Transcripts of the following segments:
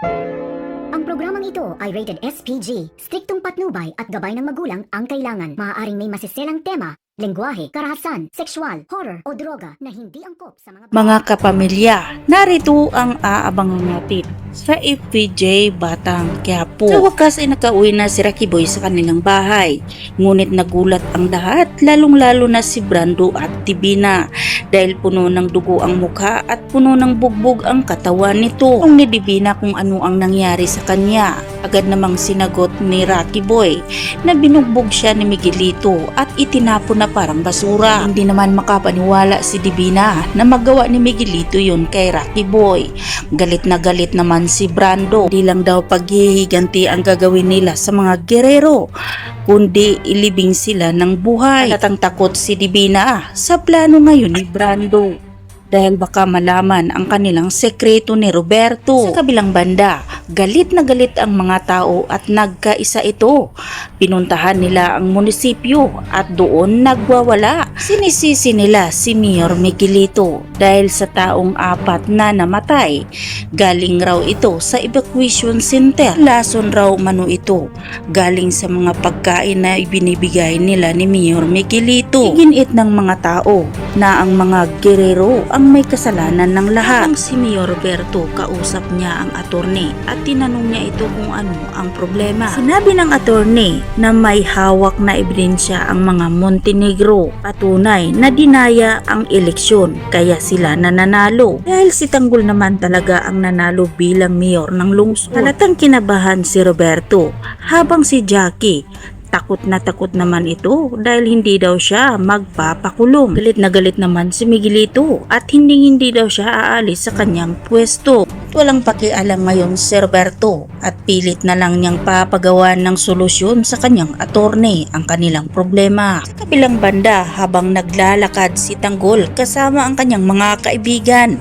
Ang programang ito ay rated SPG. Striktong patnubay at gabay ng magulang ang kailangan. Maaaring may masiselang tema, lengguwahe, karahasan, sexual, horror o droga na hindi angkop sa mga Mga kapamilya, narito ang aabangan natin sa FPJ Batang Quiapo. Sa wakas ay nakauwi na si Rocky Boy sa kanilang bahay. Ngunit nagulat ang lahat, lalong-lalo na si Brando at Divina dahil puno ng dugo ang mukha at puno ng bugbog ang katawan nito. Kung ni Divina kung ano ang nangyari sa kanya, agad namang sinagot ni Rocky Boy na binugbog siya ni Miguelito at itinapon na parang basura. Hindi naman makapaniwala si Divina na magawa ni Miguelito yun kay Rocky Boy. Galit na galit naman si Brando. Di lang daw paghihiganti ang gagawin nila sa mga gerero, kundi ilibing sila ng buhay. Halatang takot si Divina sa plano ngayon ni Brando dahil baka malaman ang kanilang sekreto ni Roberto. Sa kabilang banda, galit na galit ang mga tao at nagkaisa ito. Pinuntahan nila ang munisipyo at doon nagwawala. Sinisisi nila si Mayor Miguelito dahil sa taong 4 na namatay. Galing raw ito sa evacuation center. Lason raw mano ito galing sa mga pagkain na ibinibigay nila ni Mayor Miguelito. Iginit ng mga tao na ang mga gerero ang may kasalanan ng lahat. Ang si Mayor Roberto, kausap niya ang attorney at tinanong niya ito kung ano ang problema. Sinabi ng attorney na may hawak na ebidensya ang mga Montenegro, patunay na dinaya ang eleksyon kaya sila nananalo. Dahil si Tanggol naman talaga ang nanalo bilang mayor ng lungsod. Halatang kinabahan si Roberto habang si Jackie takot naman ito dahil hindi daw siya magpapakulong. Galit na galit naman si Miguelito at hindi daw siya aalis sa kanyang pwesto. Walang pakialam ngayon si Roberto at pilit na lang niyang papagawa ng solusyon sa kanyang attorney ang kanilang problema. Sa kabilang banda, habang naglalakad si Tanggol kasama ang kanyang mga kaibigan,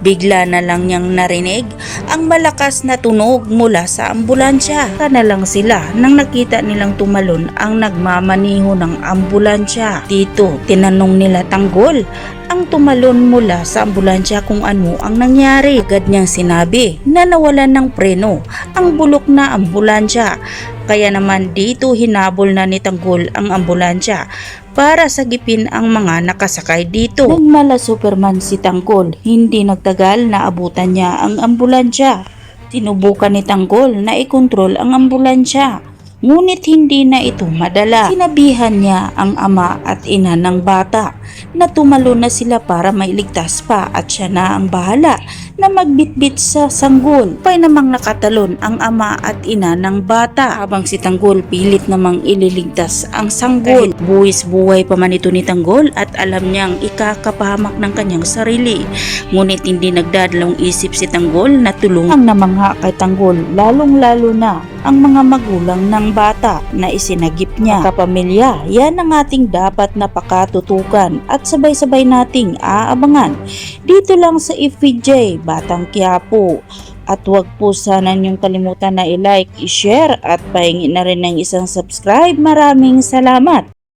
bigla na lang niyang narinig ang malakas na tunog mula sa ambulansya. Sana lang sila nang nakita nilang tumalon ang nagmamaniho ng ambulansya. Dito, tinanong nila Tanggol ang tumalon mula sa ambulansya kung ano ang nangyari. Agad niyang sinabi na nawalan ng preno ang bulok na ambulansya. Kaya naman dito hinabol na ni Tanggol ang ambulansya para sagipin ang mga nakasakay dito. Nagmala Superman si Tanggol, hindi nagtagal na abutan niya ang ambulansya. Sinubukan ni Tanggol na ikontrol ang ambulansya, ngunit hindi na ito madala. Sinabihan niya ang ama at ina ng bata na tumalon na sila para mailigtas pa at siya na ang bahala na magbitbit sa sanggol. Pay namang nakatalon ang ama at ina ng bata habang si Tanggol pilit namang ililigtas ang sanggol. Buwis buhay pa man ito ni Tanggol at alam niyang ikakapahamak ng kanyang sarili. Ngunit hindi nagdadalawang isip si Tanggol na tulungan ang namangha kay Tanggol, lalong-lalo na ang mga magulang ng bata na isinagip niya. Kapamilya, yan ang ating dapat na pakatutukan at sabay-sabay nating aabangan dito lang sa FPJ Batang Quiapo. At huwag po sana niyong kalimutan na i-like, i-share at pahingi na rin ng isang subscribe. Maraming salamat!